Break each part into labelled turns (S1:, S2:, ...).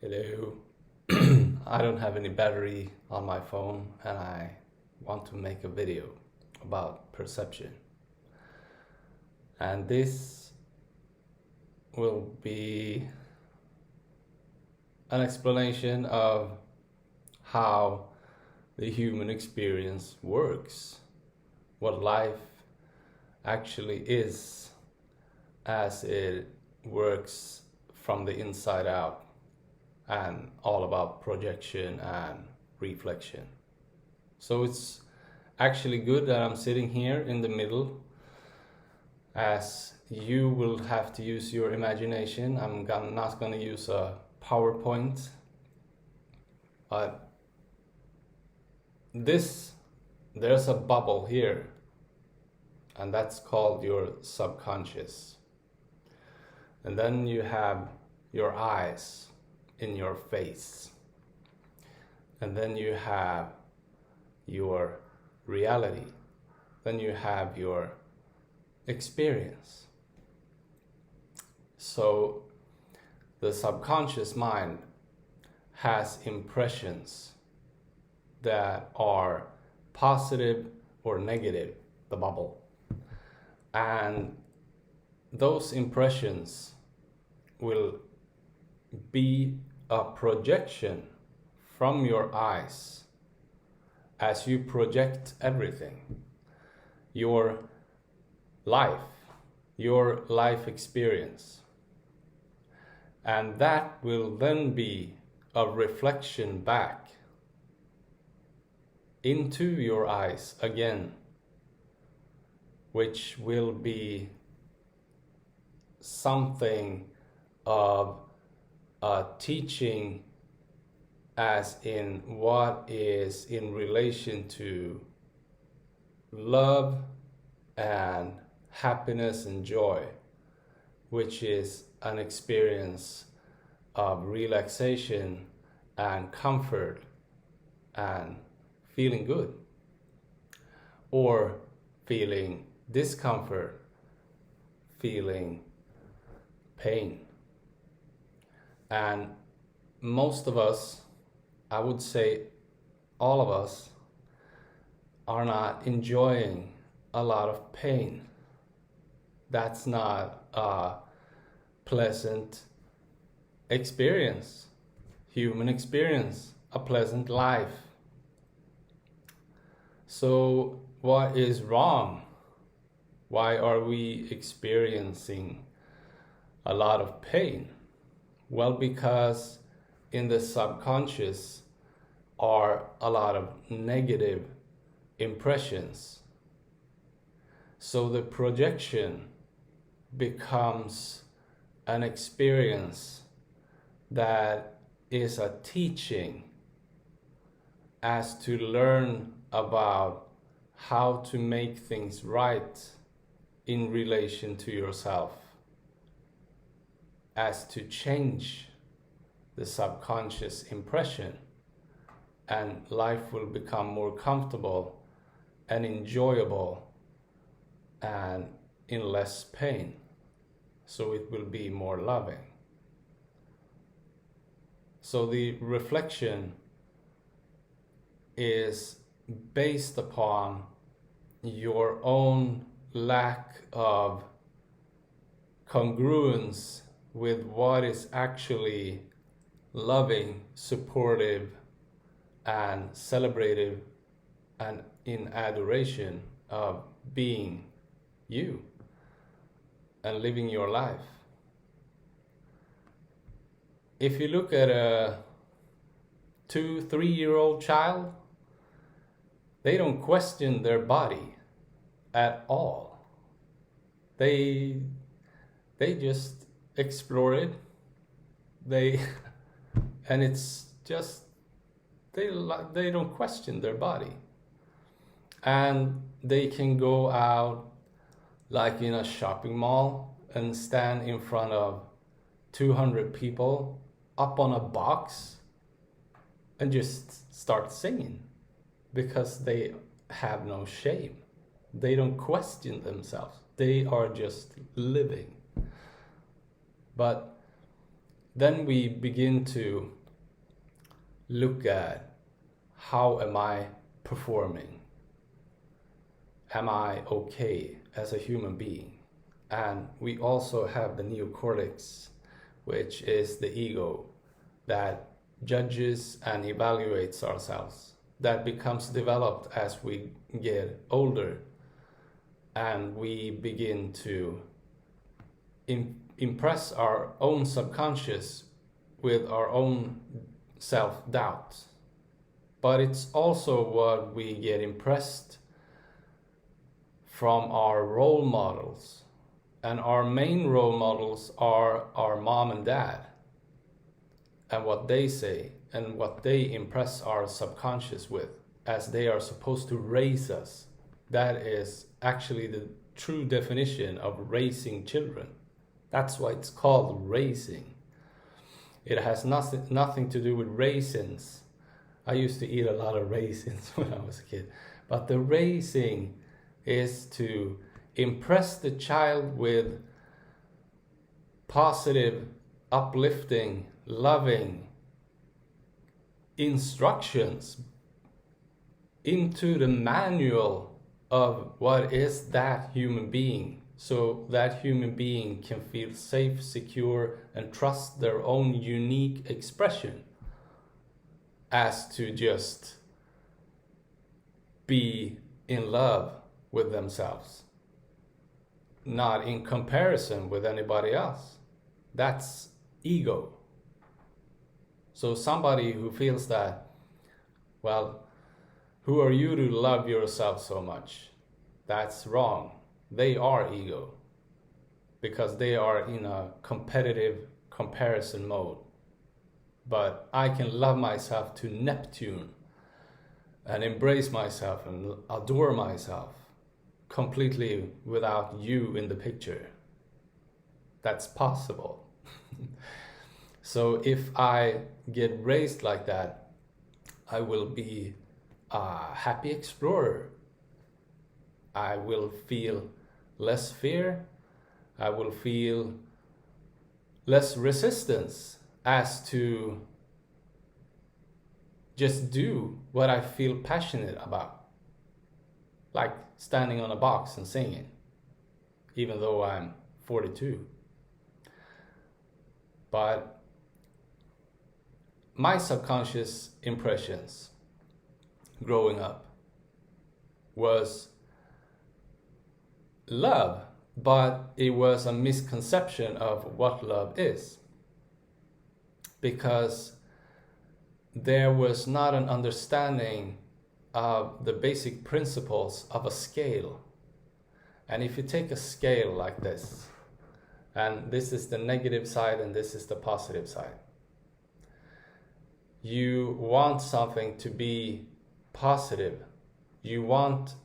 S1: Hello. I don't have any battery on my phone and I want to make a video about perception. And this will be an explanation of how the human experience works, what life actually is as it works from the inside out, and all about projection and reflection. So it's actually good that I'm sitting here in the middle, as you will have to use your imagination. I'm not going to use a PowerPoint, but there's a bubble here, and that's called your subconscious. And then you have your eyes in your face, and then you have your reality, then you have your experience. So the subconscious mind has impressions that are positive or negative, the bubble, and those impressions will be a projection from your eyes as you project everything, your life experience, and that will then be a reflection back into your eyes again, which will be something of a teaching, as in what is in relation to love and happiness and joy, which is an experience of relaxation and comfort and feeling good, or feeling discomfort, feeling pain. And most of us, I would say all of us, are not enjoying a lot of pain. That's not a pleasant experience, human experience, a pleasant life. So what is wrong? Why are we experiencing a lot of pain? Well, because in the subconscious are a lot of negative impressions. So the projection becomes an experience that is a teaching, as to learn about how to make things right in relation to yourself, as to change the subconscious impression, and life will become more comfortable and enjoyable and in less pain. So it will be more loving. So the reflection is based upon your own lack of congruence with what is actually loving, supportive, and celebrative, and in adoration of being you and living your life. If you look at a 2-3-year-old child, they don't question their body at all. They just explore it. And it's just they don't question their body, and they can go out like in a shopping mall and stand in front of 200 people up on a box and just start singing, because they have no shame. They don't question themselves. They are just living. But then we begin to look at, how am I performing? Am I okay as a human being? And we also have the neocortex, which is the ego that judges and evaluates ourselves. That becomes developed as we get older and we begin to impress our own subconscious with our own self-doubt. But it's also what we get impressed from our role models. And our main role models are our mom and dad, and what they say and what they impress our subconscious with, as they are supposed to raise us. That is actually the true definition of raising children. That's why it's called raising. It has nothing to do with raisins. I used to eat a lot of raisins when I was a kid. But the raising is to impress the child with positive, uplifting, loving instructions into the manual of what is that human being, so that human being can feel safe, secure, and trust their own unique expression, as to just be in love with themselves, not in comparison with anybody else. That's ego. So somebody who feels that, well, who are you to love yourself so much? That's wrong. They are ego, because they are in a competitive comparison mode. But I can love myself to Neptune and embrace myself and adore myself completely without you in the picture. That's possible. So if I get raised like that, I will be a happy explorer. I will feel less fear. I will feel less resistance as to just do what I feel passionate about. Like standing on a box and singing, even though I'm 42. But my subconscious impressions growing up was love, but it was a misconception of what love is, because there was not an understanding of the basic principles of a scale. And if you take a scale like this, and this is the negative side and this is the positive side, you want something to be positive. You want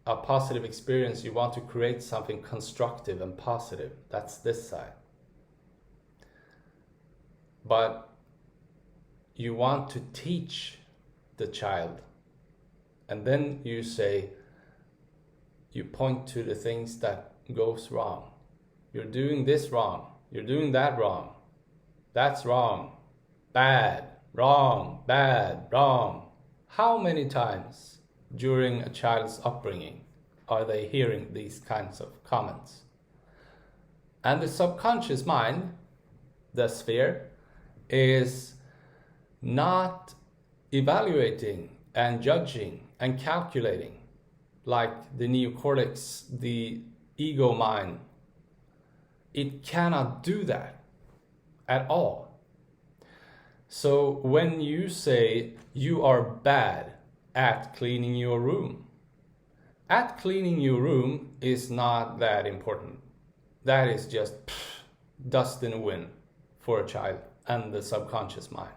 S1: a positive experience. You want to create something constructive and positive. That's this side. But you want to teach the child. And then you say, you point to the things that goes wrong. You're doing this wrong. You're doing that wrong. That's wrong. Bad. Wrong. Bad. Wrong. How many times during a child's upbringing are they hearing these kinds of comments? And the subconscious mind, the sphere, is not evaluating and judging and calculating like the neocortex, the ego mind. It cannot do that at all. So when you say you are bad at cleaning your room, cleaning your room is not that important. That is just dust in the wind for a child and the subconscious mind.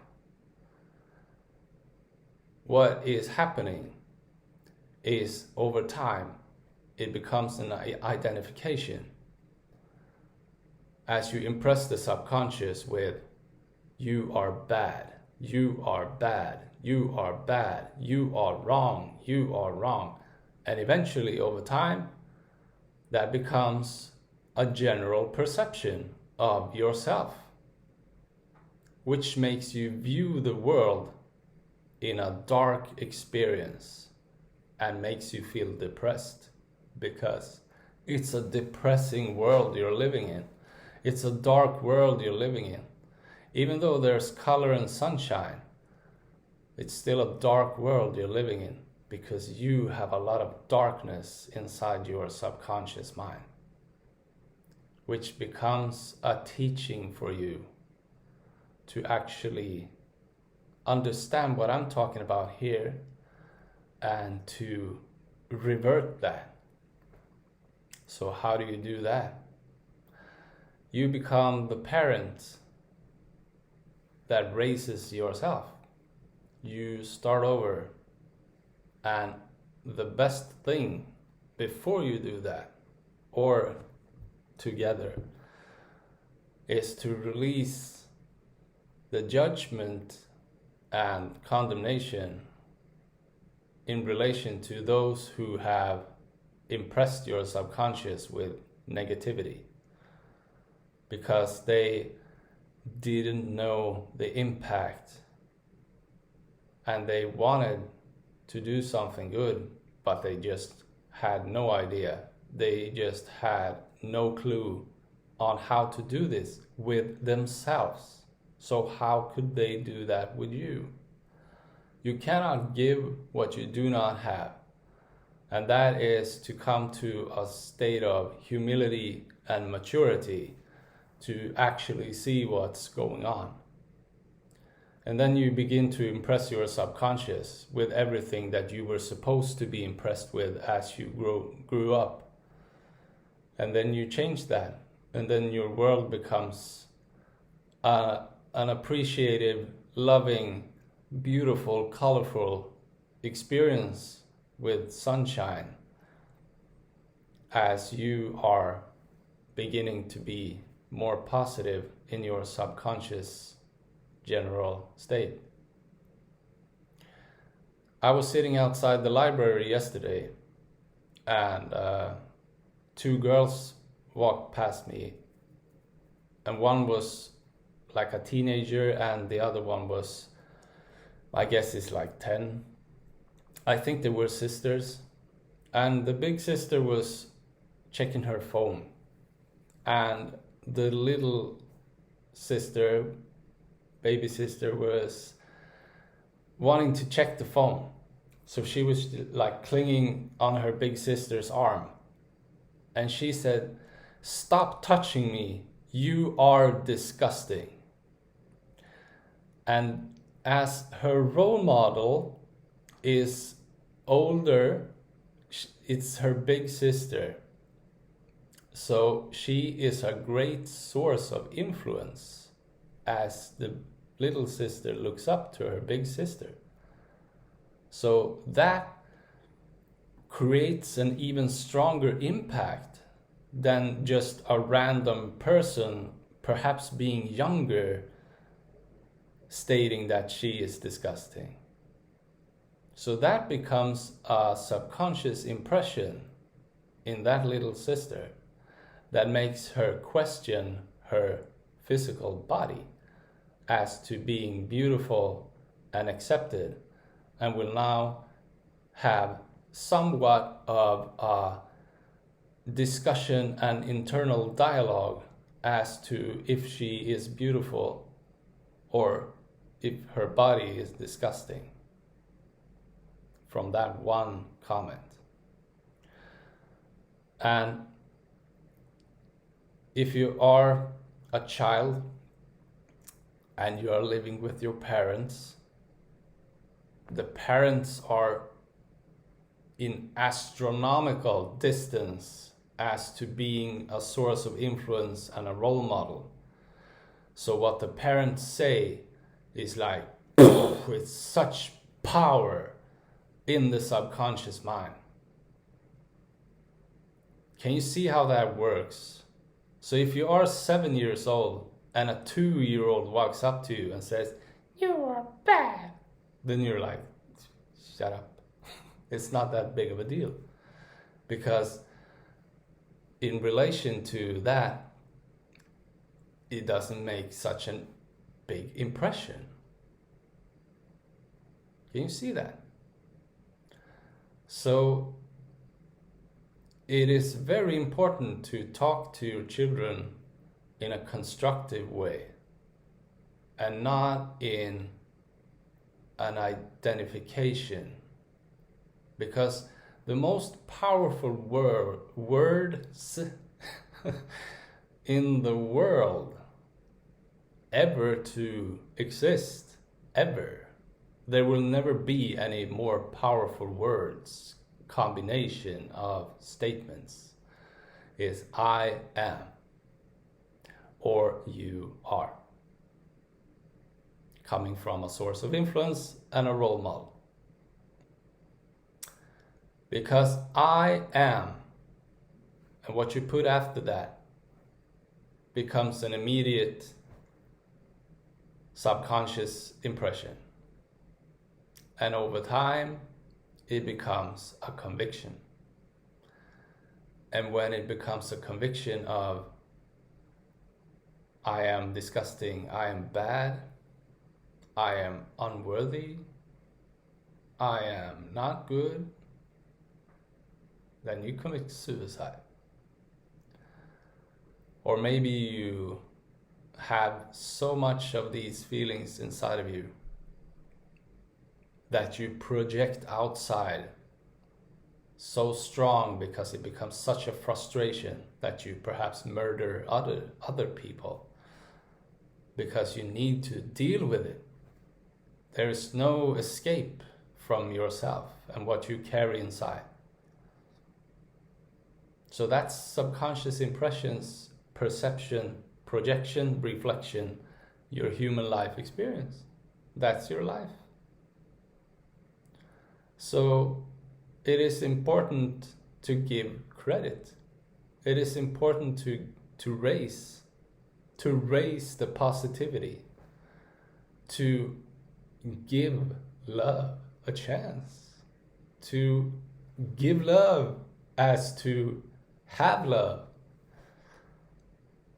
S1: What is happening is, over time, it becomes an identification. As you impress the subconscious with, you are bad, you are bad, you are bad, you are wrong, you are wrong. And eventually, over time, that becomes a general perception of yourself. which makes you view the world in a dark experience and makes you feel depressed, because it's a depressing world you're living in. It's a dark world you're living in. Even though there's color and sunshine, it's still a dark world you're living in, because you have a lot of darkness inside your subconscious mind, which becomes a teaching for you to actually understand what I'm talking about here and to revert that. So how do you do that? You become the parent that raises yourself. You start over, and the best thing before you do that, or together, is to release the judgment and condemnation in relation to those who have impressed your subconscious with negativity, because they didn't know the impact and they wanted to do something good, but they just had no idea. They just had no clue on how to do this with themselves. So how could they do that with you? You cannot give what you do not have. And that is to come to a state of humility and maturity to actually see what's going on. And then you begin to impress your subconscious with everything that you were supposed to be impressed with as you grew up. And then you change that. And then your world becomes an appreciative, loving, beautiful, colorful experience with sunshine, as you are beginning to be more positive in your subconscious general state. I was sitting outside the library yesterday, and two girls walked past me, and one was like a teenager and the other one was, I guess it's like 10. I think they were sisters, and the big sister was checking her phone, and the little sister, baby sister, was wanting to check the phone. So she was like clinging on her big sister's arm, and she said, "Stop touching me, you are disgusting." And as her role model is older, it's her big sister, so she is a great source of influence as the little sister looks up to her big sister. So that creates an even stronger impact than just a random person, perhaps being younger, stating that she is disgusting. So that becomes a subconscious impression in that little sister that makes her question her physical body as to being beautiful and accepted, and will now have somewhat of a discussion and internal dialogue as to if she is beautiful or if her body is disgusting from that one comment. And if you are a child and you are living with your parents, the parents are in astronomical distance as to being a source of influence and a role model. So what the parents say is like with such power in the subconscious mind. Can you see how that works? So if you are 7 years old and a 2-year-old walks up to you and says, "You are bad," then you're like, shut up. It's not that big of a deal. Because in relation to that, it doesn't make such a big impression. Can you see that? So it is very important to talk to your children in a constructive way and not in an identification, because the most powerful words in the world ever to exist, ever, there will never be any more powerful words combination of statements, is I am or you are, coming from a source of influence and a role model. Because I am, and what you put after that becomes an immediate subconscious impression. And over time, it becomes a conviction. And when it becomes a conviction of I am disgusting, I am bad, I am unworthy, I am not good, then you commit suicide. Or maybe you have so much of these feelings inside of you that you project outside so strong because it becomes such a frustration that you perhaps murder other people because you need to deal with it. There is no escape from yourself and what you carry inside. So that's subconscious impressions, perception, projection, reflection, your human life experience. That's your life. So it is important to give credit. It is important to raise the positivity, to give love a chance, to give love as to have love.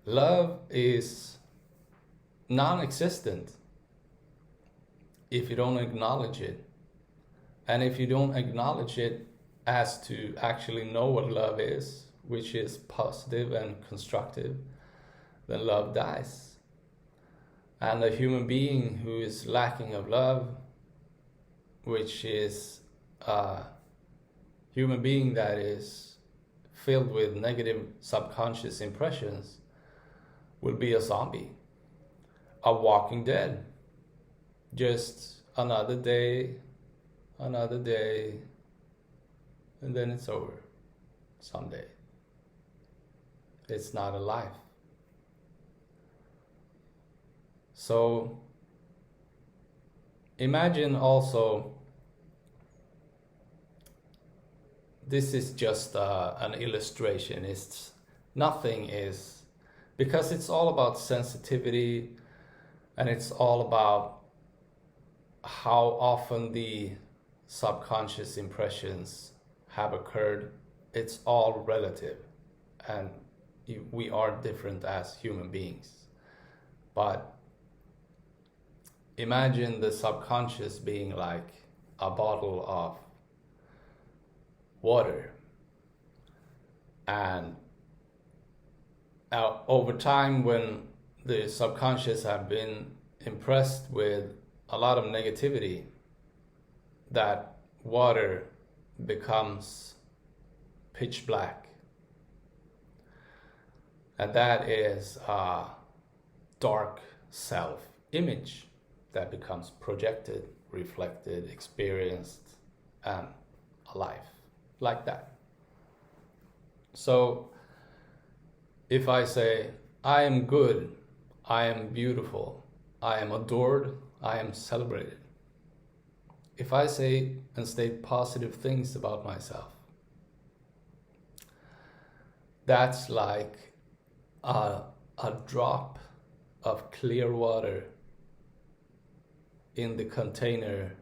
S1: Love is non-existent if you don't acknowledge it. And if you don't acknowledge it as to actually know what love is, which is positive and constructive, then love dies. And a human being who is lacking of love, which is a human being that is filled with negative subconscious impressions, will be a zombie, a walking dead. Just another day, and then it's over someday. It's not alive. So imagine also, this is just an illustration. Nothing is, because it's all about sensitivity and it's all about how often the subconscious impressions have occurred. It's all relative, and we are different as human beings. But imagine the subconscious being like a bottle of water, and over time, when the subconscious have been impressed with a lot of negativity, that water becomes pitch black. And that is a dark self-image that becomes projected, reflected, experienced, and alive, like that. So if I say, I am good, I am beautiful, I am adored, I am celebrated. If I say and state positive things about myself, that's like a drop of clear water in the container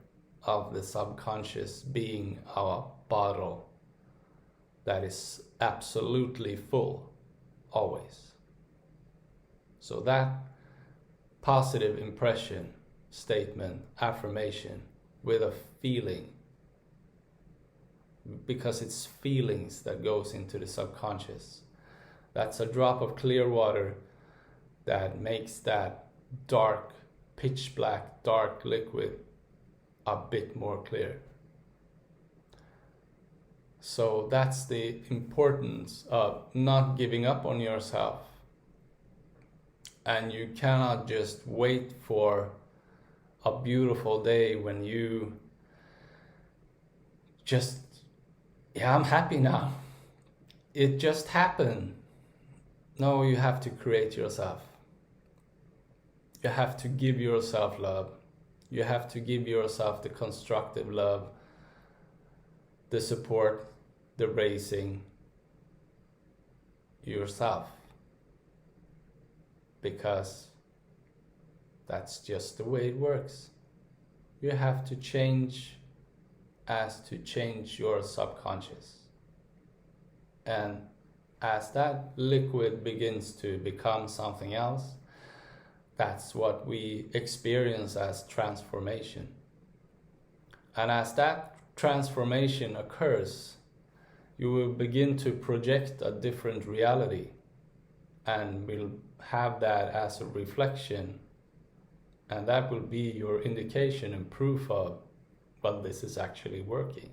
S1: of the subconscious being a bottle that is absolutely full, always. So that positive impression, statement, affirmation with a feeling, because it's feelings that goes into the subconscious. That's a drop of clear water that makes that dark, pitch black, dark liquid a bit more clear. So that's the importance of not giving up on yourself. And you cannot just wait for a beautiful day when you just, I'm happy now. It just happened. No, you have to create yourself. You have to give yourself love. You have to give yourself the constructive love, the support, the raising yourself. Because that's just the way it works. You have to change as to change your subconscious. And as that liquid begins to become something else, that's what we experience as transformation. And as that transformation occurs, you will begin to project a different reality, and will have that as a reflection, and that will be your indication and proof of, well, this is actually working.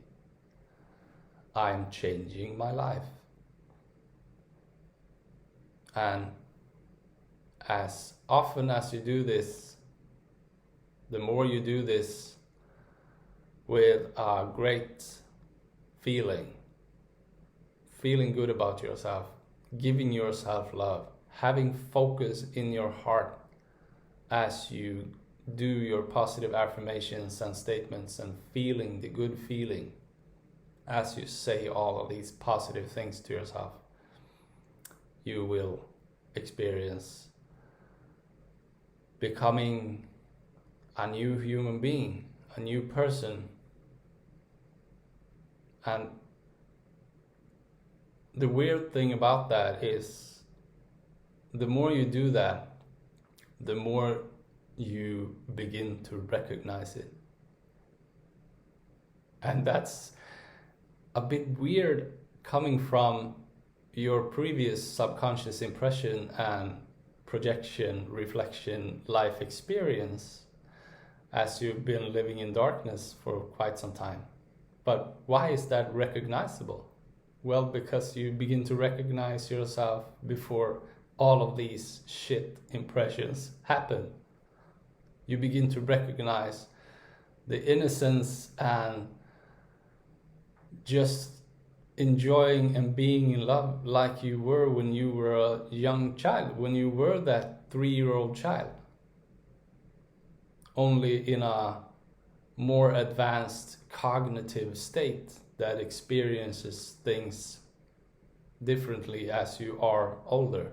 S1: I'm changing my life. And as often as you do this, the more you do this with a great feeling good about yourself, giving yourself love, having focus in your heart as you do your positive affirmations and statements, and feeling the good feeling as you say all of these positive things to yourself, you will experience becoming a new human being, a new person. And the weird thing about that is, the more you do that, the more you begin to recognize it. And that's a bit weird coming from your previous subconscious impression and projection, reflection, life experience, as you've been living in darkness for quite some time. But why is that recognizable? Well, because you begin to recognize yourself before all of these shit impressions happen. You begin to recognize the innocence and just enjoying and being in love like you were when you were a young child, when you were that 3-year-old child, only in a more advanced cognitive state that experiences things differently as you are older.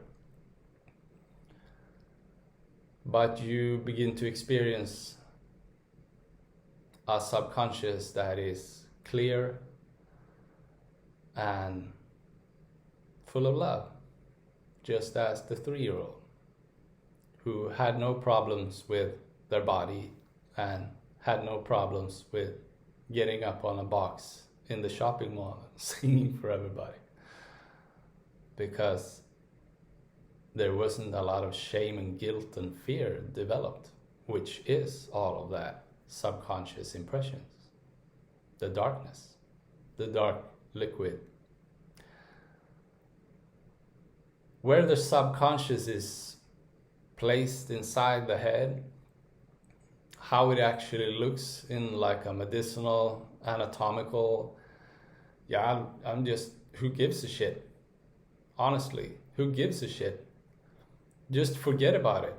S1: But you begin to experience a subconscious that is clear and full of love, just as the 3-year-old who had no problems with their body and had no problems with getting up on a box in the shopping mall singing for everybody, because there wasn't a lot of shame and guilt and fear developed, which is all of that subconscious impressions, the darkness, the dark liquid. Where the subconscious is placed inside the head, how it actually looks in like a medicinal, anatomical, I'm just, who gives a shit? Honestly, who gives a shit? Just forget about it.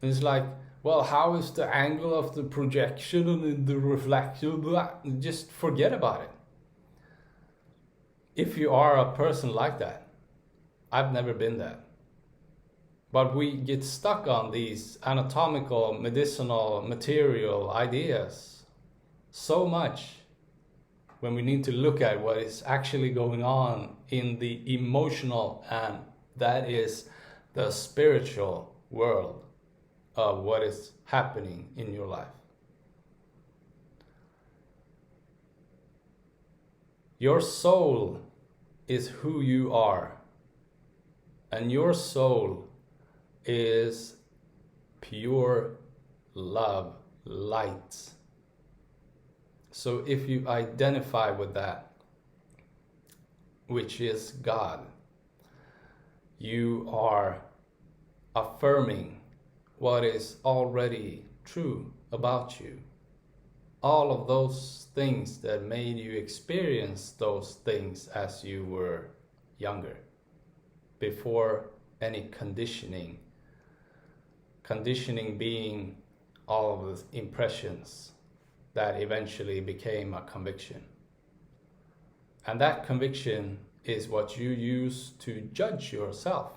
S1: It's like, well, how is the angle of the projection and the reflection? Blah. Just forget about it. If you are a person like that, I've never been that. But we get stuck on these anatomical, medicinal, material ideas so much when we need to look at what is actually going on in the emotional, and that is the spiritual world of what is happening in your life. Your soul is who you are, and your soul is pure love, light. So if you identify with that, which is God, you are affirming what is already true about you. All of those things that made you experience those things as you were younger, before any conditioning. Conditioning being all of the impressions that eventually became a conviction. And that conviction is what you use to judge yourself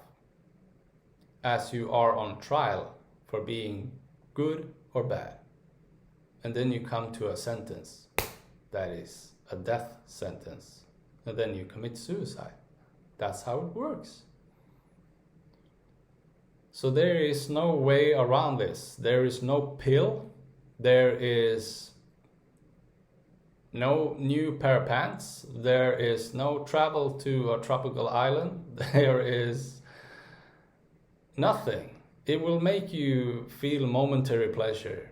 S1: as you are on trial for being good or bad. And then you come to a sentence that is a death sentence, and then you commit suicide. That's how it works. So there is no way around this. There is no pill. There is no new pair of pants. There is no travel to a tropical island. There is nothing. It will make you feel momentary pleasure,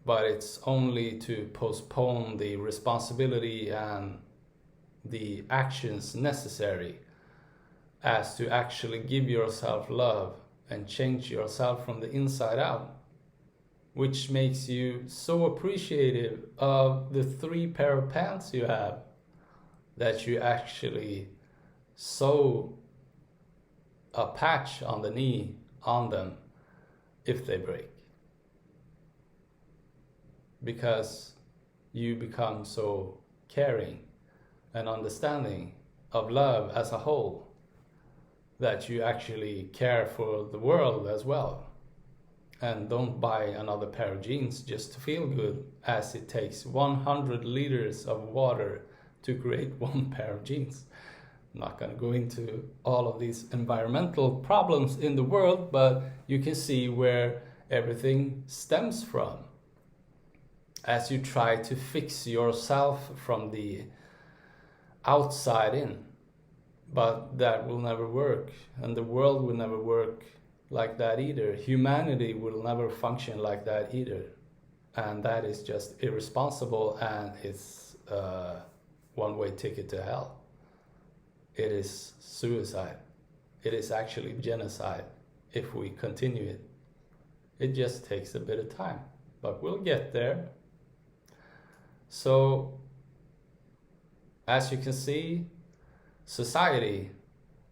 S1: but it's only to postpone the responsibility and the actions necessary as to actually give yourself love and change yourself from the inside out, which makes you so appreciative of the 3 pair of pants you have that you actually sew a patch on the knee on them if they break. Because you become so caring and understanding of love as a whole that you actually care for the world as well, and don't buy another pair of jeans just to feel good, as it takes 100 liters of water to create 1 pair of jeans. I'm not going to go into all of these environmental problems in the world, but you can see where everything stems from as you try to fix yourself from the outside in. But that will never work, and the world will never work like that either. Humanity will never function like that either, and that is just irresponsible, and it's a one-way ticket to hell. It is suicide. It is actually genocide if we continue it. It just takes a bit of time, but we'll get there. So, as you can see, society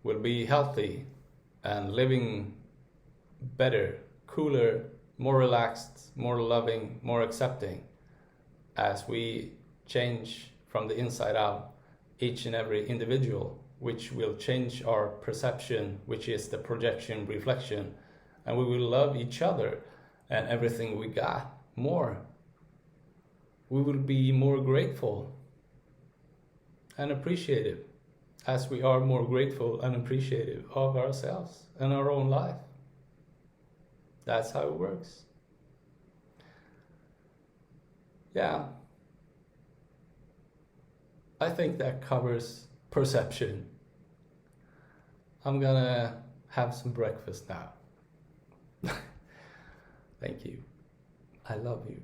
S1: will be healthy and living better, cooler, more relaxed, more loving, more accepting as we change from the inside out, each and every individual, which will change our perception, which is the projection, reflection, and we will love each other and everything we got more. We will be more grateful and appreciative, as we are more grateful and appreciative of ourselves and our own life. That's how it works. Yeah. I think that covers perception. I'm gonna have some breakfast now. Thank you. I love you.